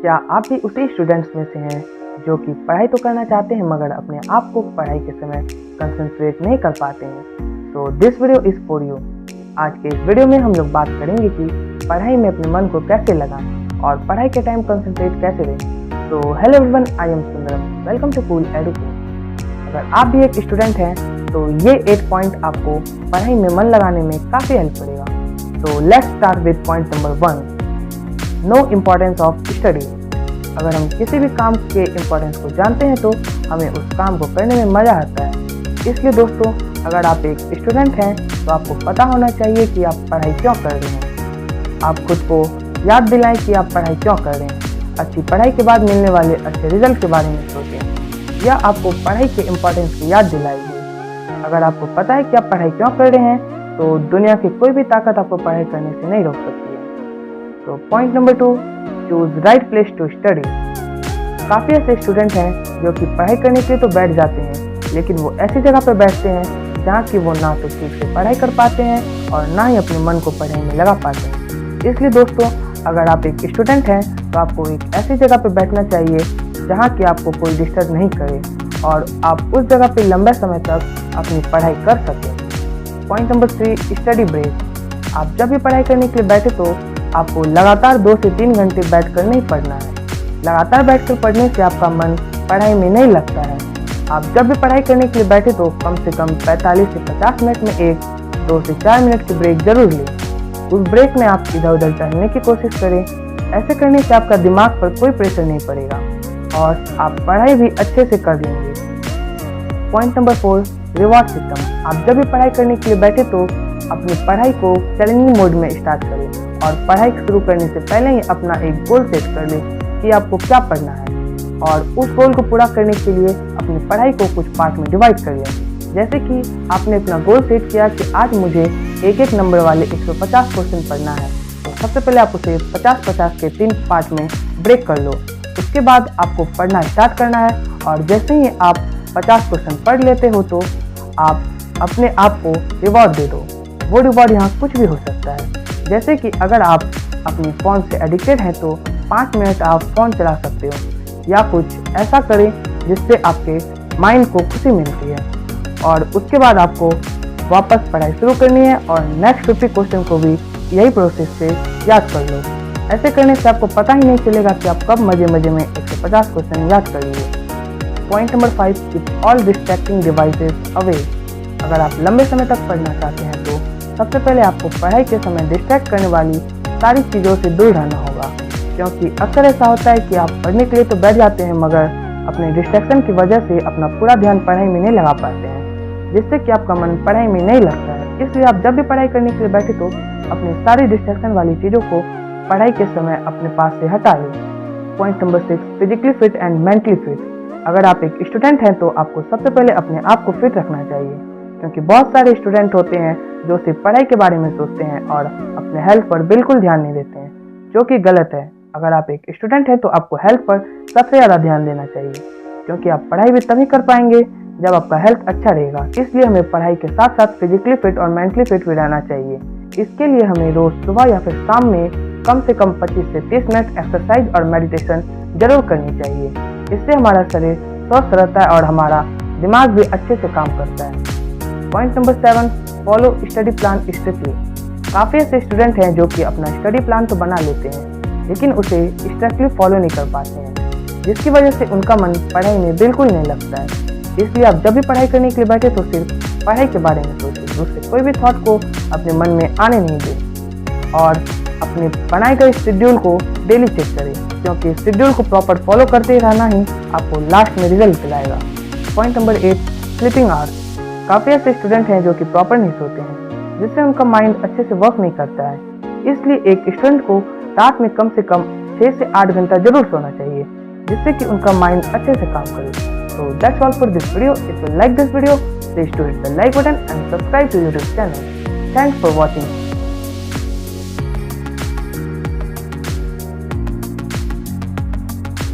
क्या आप भी उसी स्टूडेंट्स में से हैं जो कि पढ़ाई तो करना चाहते हैं मगर अपने आप को पढ़ाई के समय कंसंट्रेट नहीं कर पाते हैं? तो this video is for you. आज के इस वीडियो में हम लोग बात करेंगे कि पढ़ाई में अपने मन को कैसे लगाएं और पढ़ाई के टाइम कंसंट्रेट कैसे रहें। तो hello everyone, I am Sundaram, welcome to cool education. अगर आप भी एक स्टूडेंट हैं तो ये 8 पॉइंट आपको पढ़ाई में मन लगाने में काफ़ी हेल्प करेगा। तो let's start with point number 1, know importance of study. अगर हम किसी भी काम के इम्पोर्टेंस को जानते हैं तो हमें उस काम को करने में मज़ा आता है। इसलिए दोस्तों, अगर आप एक स्टूडेंट हैं तो आपको पता होना चाहिए कि आप पढ़ाई क्यों कर रहे हैं। आप खुद को याद दिलाएं कि आप पढ़ाई क्यों कर रहे हैं। अच्छी पढ़ाई के बाद मिलने वाले अच्छे रिजल्ट के बारे में सोचें। यह आपको पढ़ाई के इम्पोर्टेंस की याद दिलाएगी। अगर आपको पता है कि आप पढ़ाई क्यों कर रहे हैं तो दुनिया की कोई भी ताकत आपको पढ़ाई करने से नहीं रोक सकती है। तो point number 2, choose right place to study. काफ़ी ऐसे स्टूडेंट हैं जो कि पढ़ाई करने के लिए तो बैठ जाते हैं, लेकिन वो ऐसी जगह पर बैठते हैं जहाँ कि वो ना तो ठीक से पढ़ाई कर पाते हैं और ना ही अपने मन को पढ़ाई में लगा पाते हैं। इसलिए दोस्तों, अगर आप एक स्टूडेंट हैं तो आपको एक ऐसी जगह पर बैठना चाहिए जहाँ कि आपको कोई डिस्टर्ब नहीं करे और आप उस जगह पर लंबे समय तक अपनी पढ़ाई कर सकें। Point number 3, study break. आप जब भी पढ़ाई करने के लिए बैठे तो आपको लगातार 2 से 3 घंटे बैठकर नहीं पढ़ना है। लगातार बैठकर पढ़ने से आपका मन पढ़ाई में नहीं लगता है। आप जब भी पढ़ाई करने के लिए बैठे तो कम से कम 45 से 50 मिनट में 2 से 4 मिनट की ब्रेक जरूर लें। उस ब्रेक में आप इधर उधर टहलने की कोशिश करें। ऐसे करने से आपका दिमाग पर कोई प्रेशर नहीं पड़ेगा और आप पढ़ाई भी अच्छे से कर लेंगे। Point number 4, reward system. आप जब भी पढ़ाई करने के लिए बैठे तो अपनी पढ़ाई को चैलेंजिंग मोड में स्टार्ट करें और पढ़ाई शुरू करने से पहले ही अपना एक गोल सेट कर लें कि आपको क्या पढ़ना है और उस गोल को पूरा करने के लिए अपनी पढ़ाई को कुछ पार्ट में डिवाइड कर लें। जैसे कि आपने अपना गोल सेट किया कि आज मुझे एक नंबर वाले 150 क्वेश्चन पढ़ना है, तो सबसे पहले आप उसे 50-50 के 3 पार्ट में ब्रेक कर लो। उसके बाद आपको पढ़ना स्टार्ट करना है और जैसे ही आप 50 क्वेश्चन पढ़ लेते हो तो आप अपने आप को रिवॉर्ड दे दो। वो रिवॉर्ड यहाँ कुछ भी हो सकता है, जैसे कि अगर आप अपने फ़ोन से एडिक्टेड हैं तो 5 मिनट आप फ़ोन चला सकते हो, या कुछ ऐसा करें जिससे आपके माइंड को खुशी मिलती है और उसके बाद आपको वापस पढ़ाई शुरू करनी है और नेक्स्ट 50 क्वेश्चन को भी यही प्रोसेस से याद कर लो। ऐसे करने से आपको पता ही नहीं चलेगा कि आप कब मजे में 150 क्वेश्चन याद कर लिए। Point number 5, keep all distracting devices away. अगर आप लंबे समय तक पढ़ना चाहते हैं तो सबसे पहले आपको पढ़ाई के समय डिस्ट्रैक्ट करने वाली सारी चीज़ों से दूर रहना होगा, क्योंकि अक्सर ऐसा होता है कि आप पढ़ने के लिए तो बैठ जाते हैं मगर अपने डिस्ट्रैक्शन की वजह से अपना पूरा ध्यान पढ़ाई में नहीं लगा पाते हैं, जिससे कि आपका मन पढ़ाई में नहीं लगता है। इसलिए आप जब भी पढ़ाई करने के लिए बैठे तो अपनी सारी डिस्ट्रैक्शन वाली चीज़ों को पढ़ाई के समय अपने पास से हटा लें। Point number 6, physically fit and mentally fit. अगर आप एक स्टूडेंट हैं तो आपको सबसे पहले अपने आप को फिट रखना चाहिए, क्योंकि बहुत सारे स्टूडेंट होते हैं जो सिर्फ पढ़ाई के बारे में सोचते हैं और अपने हेल्थ पर बिल्कुल ध्यान नहीं देते हैं, जो कि गलत है। अगर आप एक स्टूडेंट हैं तो आपको हेल्थ पर सबसे ज़्यादा ध्यान देना चाहिए, क्योंकि आप पढ़ाई भी तभी कर पाएंगे जब आपका हेल्थ अच्छा रहेगा। इसलिए हमें पढ़ाई के साथ साथ फिजिकली फिट और मेंटली फिट भी रहना चाहिए। इसके लिए हमें रोज़ सुबह या फिर शाम में कम से कम 25 से 30 मिनट एक्सरसाइज और मेडिटेशन जरूर करनी चाहिए। इससे हमारा शरीर स्वस्थ रहता है और हमारा दिमाग भी अच्छे से काम करता है। Point number 7, follow study plan strictly. काफ़ी ऐसे स्टूडेंट हैं जो कि अपना स्टडी प्लान तो बना लेते हैं लेकिन उसे स्ट्रिक्टली फॉलो नहीं कर पाते हैं, जिसकी वजह से उनका मन पढ़ाई में बिल्कुल नहीं लगता है। इसलिए आप जब भी पढ़ाई करने के लिए बैठे तो सिर्फ पढ़ाई के बारे में सोचें, दूसरे कोई भी थॉट को अपने मन में आने नहीं दें और अपने बनाए गए शेड्यूल को डेली चेक करें, क्योंकि शेड्यूल को प्रॉपर फॉलो करते रहना ही आपको लास्ट में रिजल्ट दिलाएगा। Point number 8, sleeping hours. काफ़ी ऐसे स्टूडेंट हैं जो कि प्रॉपर नहीं सोते हैं, जिससे उनका माइंड अच्छे से वर्क नहीं करता है। इसलिए एक स्टूडेंट को रात में कम से कम 6 से 8 घंटा जरूर सोना चाहिए, जिससे कि उनका माइंड अच्छे से काम करे। So that's all for this video. If you like this video, please do hit the like button and subscribe to YouTube channel. Thanks for watching.